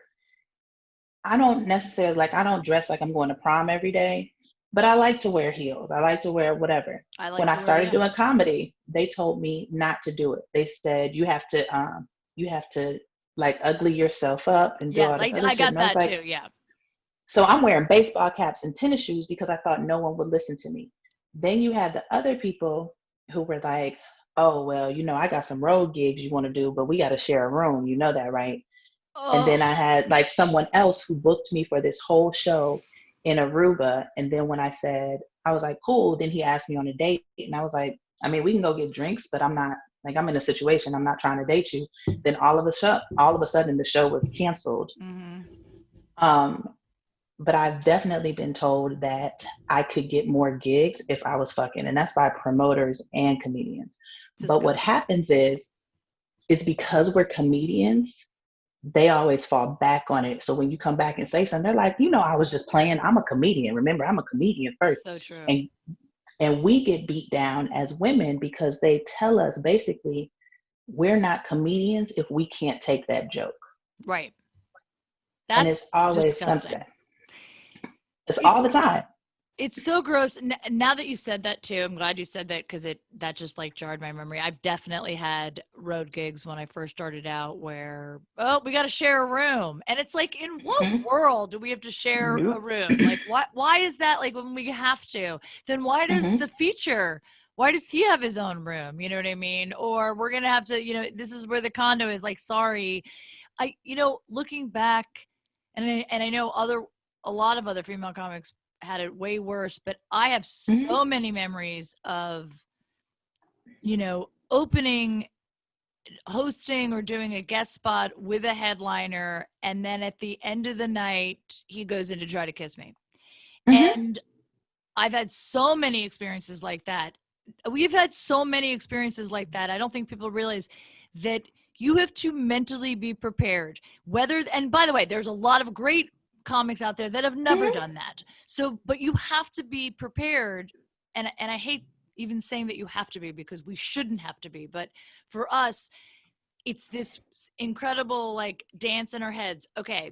I don't necessarily like, I don't dress like I'm going to prom every day, but I like to wear heels. I like to wear whatever. I like When I to wear, started yeah. doing comedy, they told me not to do it. They said you have to like ugly yourself up and do Yes, all this other I shit. got And I was that like, too. Yeah. so I'm wearing baseball caps and tennis shoes because I thought no one would listen to me. Then you had the other people who were like, oh, well, you know, I got some road gigs you want to do, but we got to share a room. You know that, right? And then I Oh, had like someone else who booked me for this whole show in Aruba. And then when I said, I was like, cool. Then he asked me on a date. And I was like, I mean, we can go get drinks, but I'm not like, I'm in a situation. I'm not trying to date you. Then all of a sudden the show was canceled. mm-hmm. Um, but I've definitely been told that I could get more gigs if I was fucking, and that's by promoters and comedians. But what Disgusting. happens is, it's because we're comedians, they always fall back on it. So when you come back and say something, they're like, you know, I was just playing. I'm a comedian. Remember, I'm a comedian first. So true. And we get beat down as women because they tell us basically we're not comedians if we can't take that joke. Right. And That's it's always something. disgusting. It's all the It's time. It's so gross. Now that you said that too, I'm glad you said that because that just like jarred my memory. I've definitely had road gigs when I first started out where, oh, we got to share a room. And it's like, in what Mm-hmm. world do we have to share a Nope. room? Like, why is that, like, when we have to? Then why does Mm-hmm. the feature, why does he have his own room? You know what I mean? Or we're going to have to, this is where the condo is, like, sorry. Looking back, and I know a lot of other female comics had it way worse, but I have Mm-hmm. so many memories of, opening, hosting, or doing a guest spot with a headliner. And then at the end of the night, he goes in to try to kiss me. Mm-hmm. And I've had so many experiences like that. We've had so many experiences like that. I don't think people realize that you have to mentally be prepared. And by the way, there's a lot of great comics out there that have never Mm-hmm. done that. So, but you have to be prepared. And I hate even saying that you have to be, because we shouldn't have to be. But for us, it's this incredible like dance in our heads. Okay,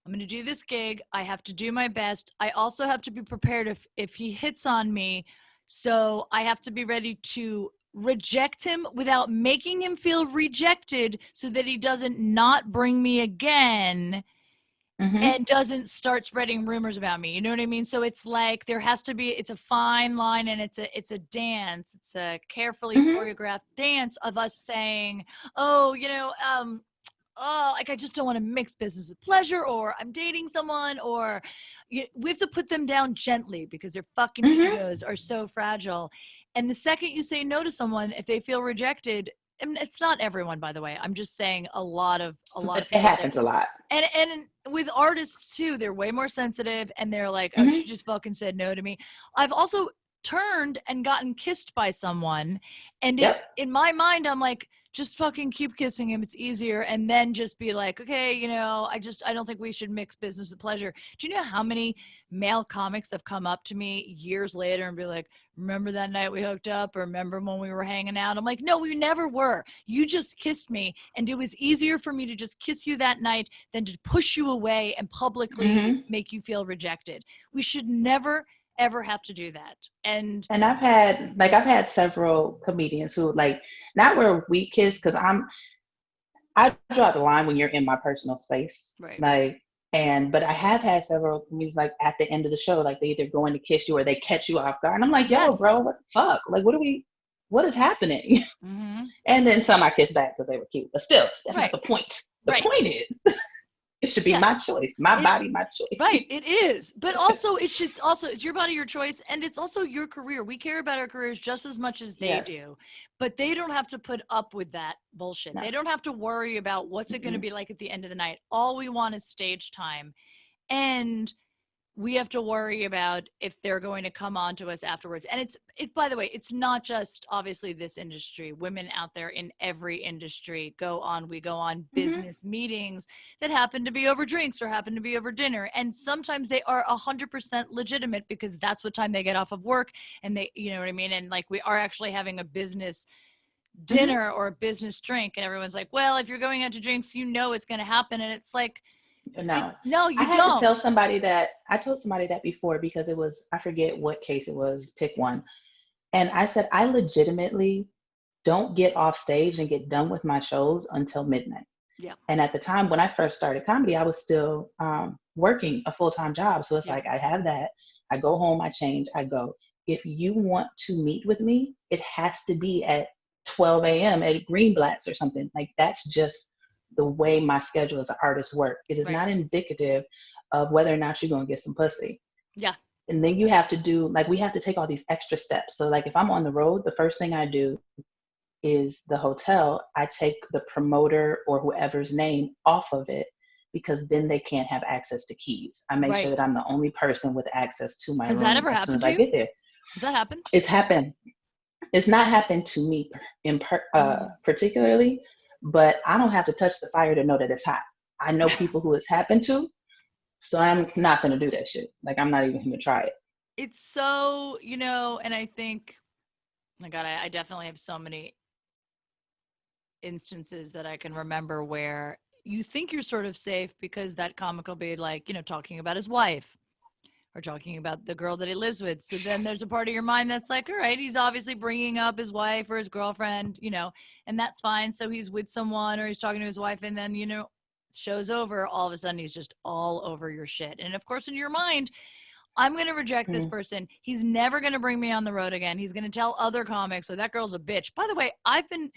I'm going to do this gig. I have to do my best. I also have to be prepared if he hits on me. So I have to be ready to reject him without making him feel rejected, so that he doesn't not bring me again Mm-hmm. and doesn't start spreading rumors about me. You know what I mean? So it's like there has to be, it's a fine line, and it's a dance. It's a carefully Mm-hmm. choreographed dance of us saying, oh, oh, like, I just don't want to mix business with pleasure, or I'm dating someone, or we have to put them down gently because their fucking Mm-hmm. egos are so fragile. And the second you say no to someone, if they feel rejected, and it's not everyone, by the way, I'm just saying a lot of But it people say, happens a lot. and with artists too, they're way more sensitive, and they're like, oh, she Mm-hmm. just fucking said no to me. I've also turned and gotten kissed by someone, and Yep. in my mind, I'm like, just fucking keep kissing him, it's easier. And then just be like, okay, I don't think we should mix business with pleasure. Do you know how many male comics have come up to me years later and be like, remember that night we hooked up, or remember when we were hanging out? I'm like, no, we never were. You just kissed me, and it was easier for me to just kiss you that night than to push you away and publicly Mm-hmm. make you feel rejected. We should never ever have to do that. And And I've had several comedians who like, not where we kiss, because I draw the line when you're in my personal space. right. Like, but I have had several comedians like at the end of the show, like they either going to kiss you or they catch you off guard. And I'm like, yo, Yes. bro, what the fuck? Like, what is happening? Mm-hmm. And then some I kiss back because they were cute. But still, that's not Right. the point. The Right. point is it should be Yeah. my choice, my body, my choice. Right, it is. But also it's your body, your choice, and it's also your career. We care about our careers just as much as they Yes. do. But they don't have to put up with that bullshit. No. They don't have to worry about what's it going to be like at the end of the night. All we want is stage time. And we have to worry about if they're going to come on to us afterwards. And it's by the way, it's not just obviously this industry. Women out there in every industry we go on business meetings that happen to be over drinks or happen to be over dinner. And sometimes they are 100% legitimate because that's what time they get off of work. And they, you know what I mean? And like we are actually having a business dinner or a business drink. And everyone's like, well, if you're going out to drinks, you know it's going to happen. And it's like, No, no, you I had don't. to tell somebody that. I told somebody that before because it was, I forget what case it was, pick one. And I said, I legitimately don't get off stage and get done with my shows until midnight. Yeah. And at the time when I first started comedy, I was still working a full-time job. So it's like, I have that. I go home, I change, I go. If you want to meet with me, it has to be at 12 a.m. at Greenblatt's or something. Like that's just the way my schedule as an artist work. It is not indicative of whether or not you're going to get some pussy. Yeah. And then you have to do, like, we have to take all these extra steps. So like if I'm on the road, the first thing I do is the hotel, I take the promoter or whoever's name off of it because then they can't have access to keys. I make sure that I'm the only person with access to my room. Has that ever as soon happened as to I you? get there. Has that happened? It's happened. It's not happened to me particularly, but I don't have to touch the fire to know that it's hot. I know people who it's happened to, so I'm not going to do that shit. Like, I'm not even going to try it. It's so, and I think, my God, I definitely have so many instances that I can remember where you think you're sort of safe because that comic will be like, talking about his wife or talking about the girl that he lives with. So then there's a part of your mind that's like, all right, he's obviously bringing up his wife or his girlfriend, and that's fine. So he's with someone or he's talking to his wife, and then, show's over. All of a sudden, he's just all over your shit. And of course, in your mind, I'm going to reject this person. He's never going to bring me on the road again. He's going to tell other comics, so that girl's a bitch. By the way, I've been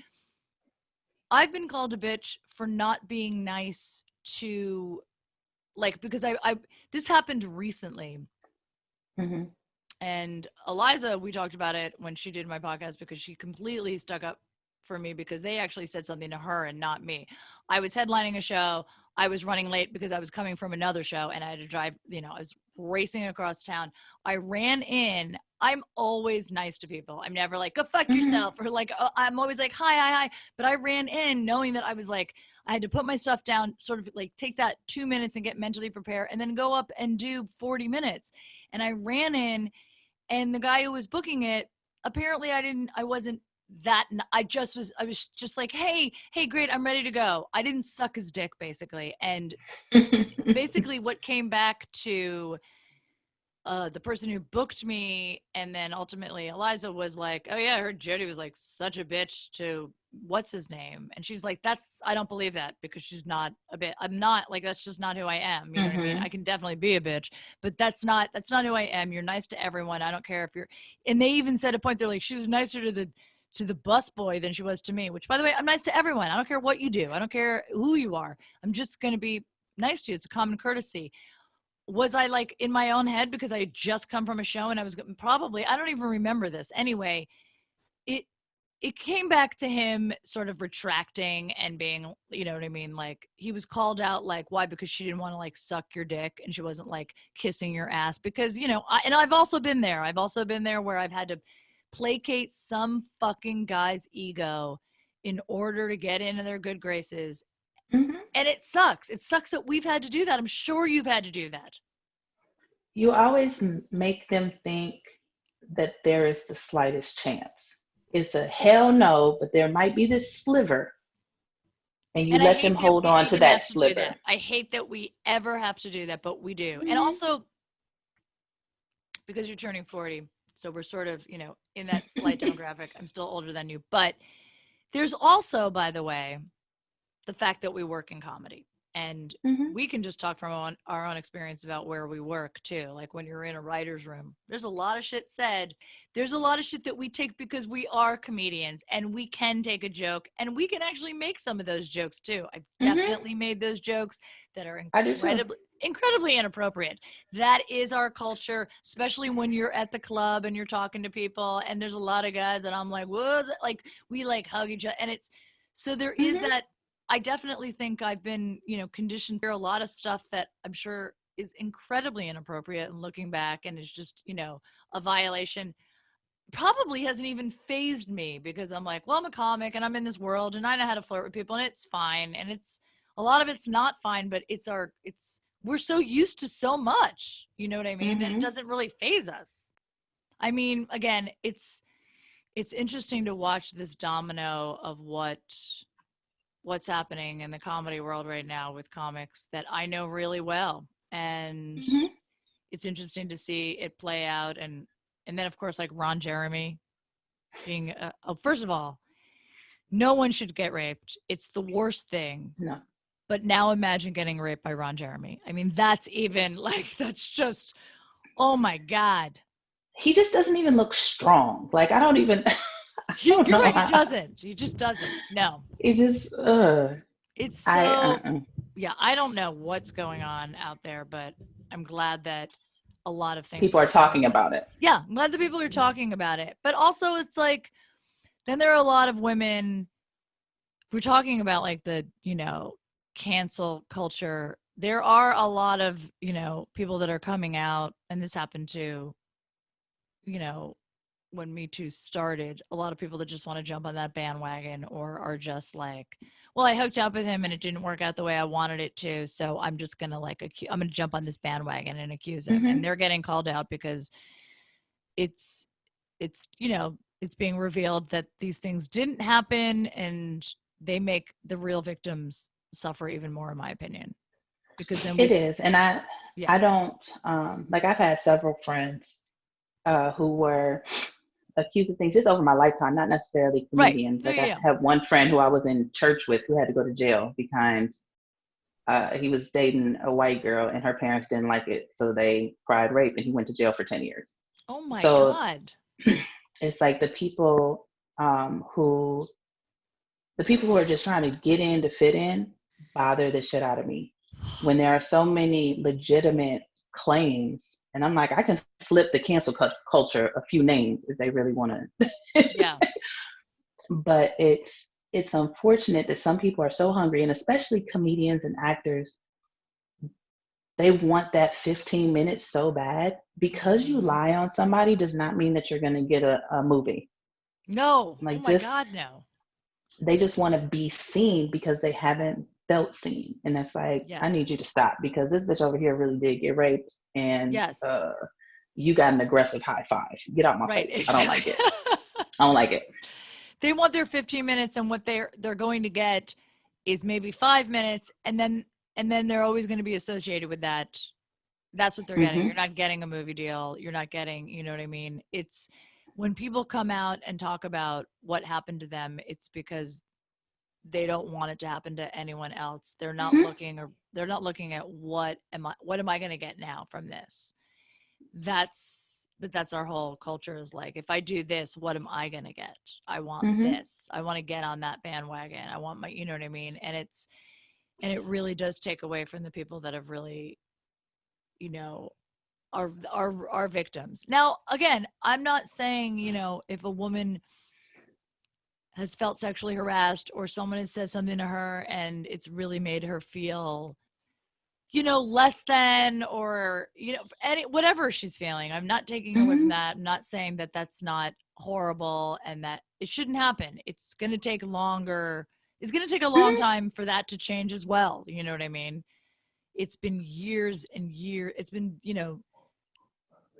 called a bitch for not being nice to, like, because I this happened recently. And Eliza, we talked about it when she did my podcast because she completely stuck up for me because they actually said something to her and not me. I was headlining a show. I was running late because I was coming from another show and I had to drive, I was racing across town. I ran in. I'm always nice to people. I'm never like, go fuck yourself, or like, I'm always like, hi. But I ran in knowing that I was like, I had to put my stuff down, sort of like take that 2 minutes and get mentally prepared and then go up and do 40 minutes. And I ran in, and the guy who was booking it, apparently I wasn't that, I was just like, hey, great, I'm ready to go. I didn't suck his dick, basically. And basically what came back to the person who booked me, and then ultimately Eliza was like, oh yeah, I heard Jodi was like such a bitch to what's his name, and she's like, I don't believe that, because she's not a bitch. I'm not, like, that's just not who I am. You know what I mean? I can definitely be a bitch, but that's not who I am. You're nice to everyone. I don't care if you're, and they even said a point, they're like, she was nicer to the bus boy than she was to me, which, by the way, I'm nice to everyone. I don't care what you do. I don't care who you are. I'm just going to be nice to you. It's a common courtesy. Was I like in my own head because I had just come from a show and I was probably, I don't even remember this. Anyway, it came back to him sort of retracting and being, you know what I mean? Like, he was called out, like, why? Because she didn't want to like suck your dick and she wasn't like kissing your ass, because, and I've also been there. I've also been there where I've had to placate some fucking guy's ego in order to get into their good graces. And it sucks. It sucks that we've had to do that. I'm sure you've had to do that. You always make them think that there is the slightest chance. It's a hell no, but there might be this sliver. And you let them hold on to that sliver. I hate that we ever have to do that, but we do. And also, because you're turning 40, so we're sort of, in that slight demographic. I'm still older than you. But there's also, by the way, the fact that we work in comedy, and we can just talk from our own experience about where we work too. Like, when you're in a writer's room, there's a lot of shit said. There's a lot of shit that we take because we are comedians and we can take a joke and we can actually make some of those jokes too. I've definitely made those jokes that are incredibly inappropriate. That is our culture, especially when you're at the club and you're talking to people and there's a lot of guys and I'm like, what is it? Like, we like hug each other, and it's, so there is that. I definitely think I've been, conditioned for a lot of stuff that I'm sure is incredibly inappropriate, and looking back, and it's just, a violation. Probably hasn't even phased me, because I'm like, well, I'm a comic and I'm in this world and I know how to flirt with people, and it's fine. And it's a lot of it's not fine, but we're so used to so much, you know what I mean? That it doesn't really phase us. I mean, again, it's interesting to watch this domino of what's happening in the comedy world right now with comics that I know really well. And it's interesting to see it play out. And then, of course, like Ron Jeremy being, first of all, no one should get raped. It's the worst thing. No. But now imagine getting raped by Ron Jeremy. I mean, that's just, oh my God. He just doesn't even look strong. Like, I don't even, You're right, he doesn't. He just doesn't. No. It just, It's so, yeah, I don't know what's going on out there, but I'm glad that a lot of things people are talking about it. Yeah, I'm glad that people are talking about it. But also, it's like, then there are a lot of women, we're talking about like the, cancel culture. There are a lot of, people that are coming out, and this happened to, when Me Too started, a lot of people that just want to jump on that bandwagon, or are just like, well, I hooked up with him and it didn't work out the way I wanted it to, so I'm just going to I'm going to jump on this bandwagon and accuse him. And they're getting called out because it's being revealed that these things didn't happen, and they make the real victims suffer even more, in my opinion. Because then it is. And I don't, like, I've had several friends who were accused of things just over my lifetime, not necessarily comedians. Right. I have one friend who I was in church with who had to go to jail because he was dating a white girl and her parents didn't like it, so they cried rape, and he went to jail for 10 years. Oh my God. It's like the people who are just trying to get in to fit in bother the shit out of me. When there are so many legitimate claims, and I'm like, I can slip the cancel culture a few names if they really want to. Yeah. But it's unfortunate that some people are so hungry, and especially comedians and actors, they want that 15 minutes so bad. Because you lie on somebody does not mean that you're going to get a movie. No. Like, oh my God, no. They just want to be seen because they haven't felt seen. And it's like, yes. I need you to stop, because this bitch over here really did get raped, and you got an aggressive high five. Get out my face. Exactly. I don't like it. I don't like it. They want their 15 minutes, and what they're going to get is maybe 5 minutes, and then they're always going to be associated with that. That's what they're getting. You're not getting a movie deal. You're not getting, you know what I mean? It's when people come out and talk about what happened to them, it's because they don't want it to happen to anyone else. They're not looking at what am I going to get now from this? But that's our whole culture, is like, if I do this, what am I going to get? I want this. I want to get on that bandwagon. I want my, you know what I mean? And it really does take away from the people that have really, are victims. Now, again, I'm not saying, if a woman has felt sexually harassed, or someone has said something to her and it's really made her feel, less than, or, whatever she's feeling. I'm not taking away from that. I'm not saying that that's not horrible and that it shouldn't happen. It's going to take longer. It's going to take a long time for that to change as well. You know what I mean? It's been years and years. It's been,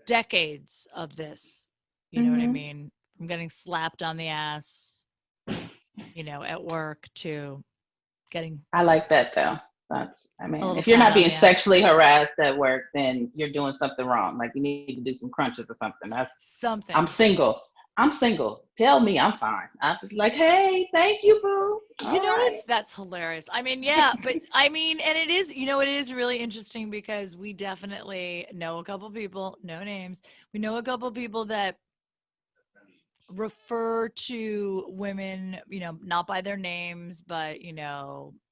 decades of this. You know what I mean? From getting slapped on the ass, at work, to getting. I like that, though. If you're not being sexually harassed at work, then you're doing something wrong. Like, you need to do some crunches or something. That's something. I'm single. Tell me I'm fine. I'm like, hey, thank you, boo. That's hilarious. I mean, yeah, but I mean, and it is, it is really interesting, because we definitely know a couple people, no names. We know a couple people that refer to women, not by their names, but,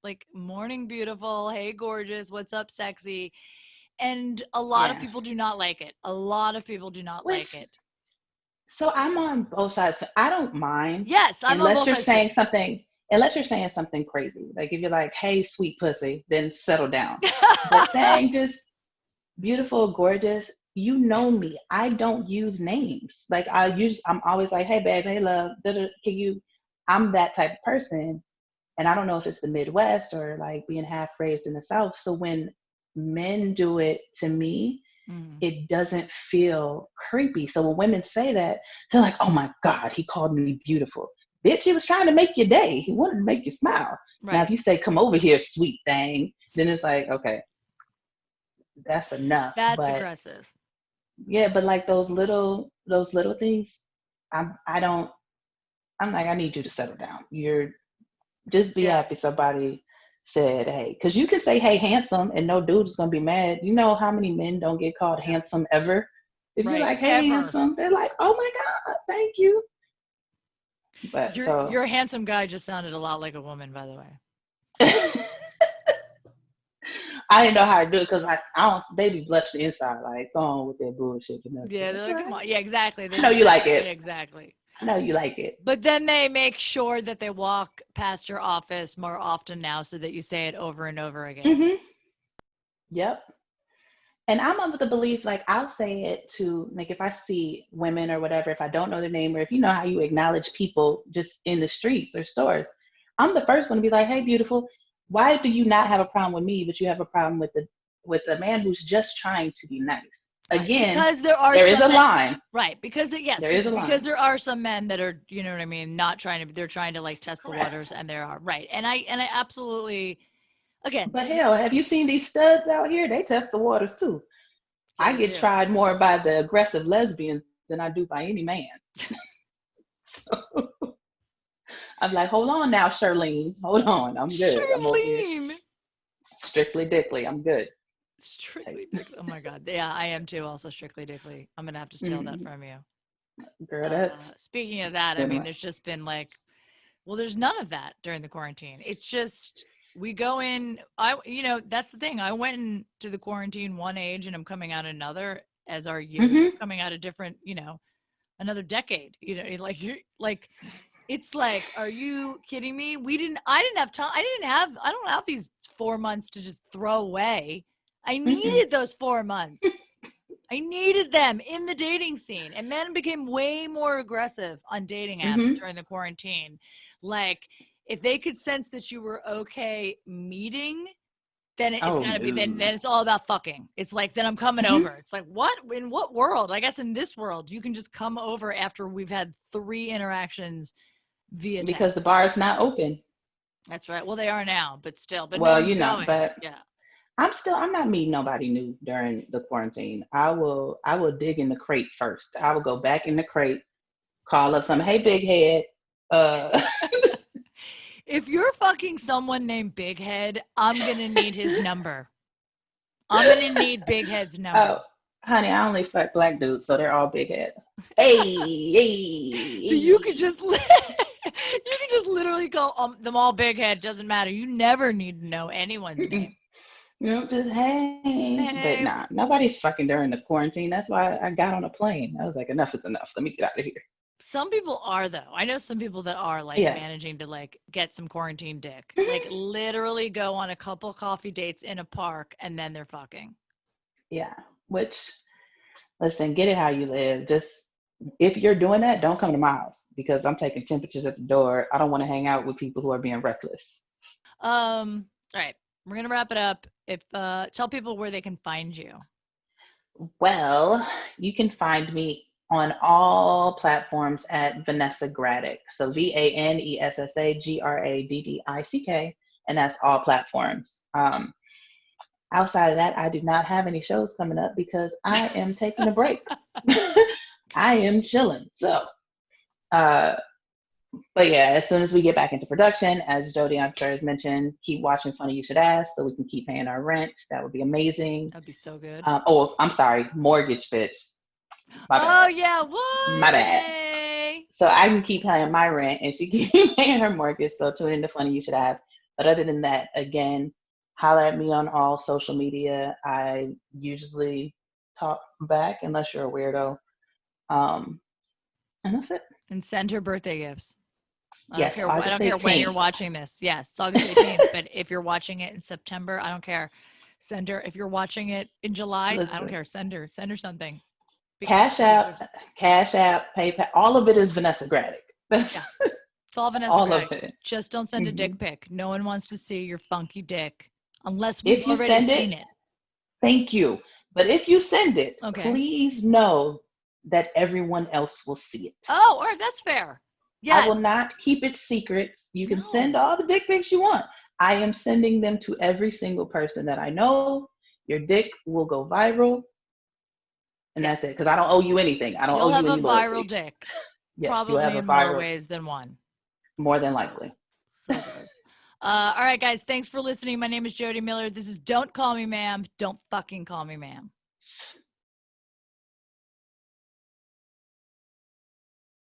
like, morning beautiful, hey gorgeous, what's up sexy. And a lot of people do not like it. A lot of people do not like it. So I'm on both sides. I don't mind. Yes, unless you're saying something crazy. Like, if you're like, hey, sweet pussy, then settle down. But saying beautiful, gorgeous. You know me. I don't use names. Like I'm always like, hey babe, hey love, can you, I'm that type of person. And I don't know if it's the Midwest or like being half raised in the South. So when men do it to me, it doesn't feel creepy. So when women say that, they're like, oh my God, he called me beautiful. Bitch, he was trying to make your day. He wanted to make you smile. Right. Now, if you say, come over here, sweet thing, then it's like, okay, that's enough. That's aggressive. Yeah, but like those little things, I'm like, I need you to settle down. You're just be happy somebody said, hey, because you can say, hey, handsome, and no dude is going to be mad. You know how many men don't get called handsome ever? If you're like, hey, handsome, they're like, oh my God, thank you. But your handsome guy just sounded a lot like a woman, by the way. I didn't know how to do it because I don't, they be blush the inside, like, go on with that bullshit. Yeah, they're like, come on. Yeah, exactly. I know you like it. Yeah, exactly. I know you like it. But then they make sure that they walk past your office more often now so that you say it over and over again. Mm-hmm. Yep. And I'm of the belief, like, I'll say it to, like, if I see women or whatever, if I don't know their name, or if you know how you acknowledge people just in the streets or stores, I'm the first one to be like, hey, beautiful, why do you not have a problem with me, but you have a problem with the man who's just trying to be nice? Again, because there is a line. Right. Because there is a line. Because there are some men that are, you know what I mean, they're trying to like test the waters, and there are. Right. And I absolutely, again. But hell, have you seen these studs out here? They test the waters too. Yeah, I get tried more by the aggressive lesbians than I do by any man. So I'm like, hold on now, Charlene. Hold on. I'm good. Charlene. Strictly Dickly. I'm good. Strictly Dickly. Oh my God. Yeah, I am too. Also Strictly Dickly. I'm going to have to steal that from you. Girl, that's. Speaking of that, I mean, there's just been like, well, there's none of that during the quarantine. It's just, we go in, that's the thing. I went into the quarantine one age and I'm coming out another, as are you, coming out a different, another decade, it's like, are you kidding me? I didn't have time. I don't have these 4 months to just throw away. I needed those 4 months. I needed them in the dating scene. And men became way more aggressive on dating apps during the quarantine. Like, if they could sense that you were okay meeting, then it's gotta be, then it's all about fucking. It's like, then I'm coming over. It's like, what? In what world? I guess in this world, you can just come over after we've had 3 interactions via text. Because the bar is not open. That's right. Well, they are now, but still. But well, yeah. I'm not meeting nobody new during the quarantine. I will dig in the crate first. I will go back in the crate, call up some, hey, big head. If you're fucking someone named Big Head, I'm going to need his number. I'm going to need Big Head's number. Oh, honey, I only fuck black dudes, so they're all big head. Hey. So you could just literally call them all Big Head. Doesn't matter. You never need to know anyone's name. Just hey. But nah, nobody's fucking during the quarantine. That's why I got on a plane. I was like, enough is enough. Let me get out of here. Some people are, though. I know some people that are like managing to like get some quarantine dick. Like literally go on a couple coffee dates in a park and then they're fucking. Yeah. Which, listen, get it how you live. Just, if you're doing that, don't come to my house because I'm taking temperatures at the door. I don't want to hang out with people who are being reckless. All right. We're going to wrap it up. Tell people where they can find you. Well, you can find me on all platforms at Vanessa Graddick. So Vanessa Graddick, and that's all platforms. Outside of that, I do not have any shows coming up because I am taking a break. I am chilling. So, but yeah, as soon as we get back into production, as Jodi, I'm sure, has mentioned, keep watching Funny You Should Ask so we can keep paying our rent. That would be amazing. That'd be so good. I'm sorry, Mortgage Bitch. Oh yeah, what? My bad. So I can keep paying my rent and she keep paying her mortgage. So tune into Funny You Should Ask. But other than that, again, holler at me on all social media. I usually talk back unless you're a weirdo. And that's it. And send her birthday gifts. I don't care when you're watching this. Yes, it's August 18th. But if you're watching it in September, I don't care. Send her, if you're watching it in July, I don't Listen. care. Send her something. Cash App, PayPal, all of it is Vanessa Graddick. That's it's all Vanessa all Graddick. of it. Just don't send a dick pic. No one wants to see your funky dick unless we've If you already send seen it, it. thank you. But if you send it, Okay. please know that everyone else will see it. Oh, all right, that's fair. Yes. I will not keep it secrets. You can send all the dick pics you want. I am sending them to every single person that I know. Your dick will go viral. And that's it. Because I don't owe you anything. I don't owe you any loyalty. You'll have a viral dick. Yes, probably in more ways than one. More than likely. So gross. All right, guys. Thanks for listening. My name is Jodi Miller. This is Don't Call Me Ma'am. Don't fucking call me ma'am.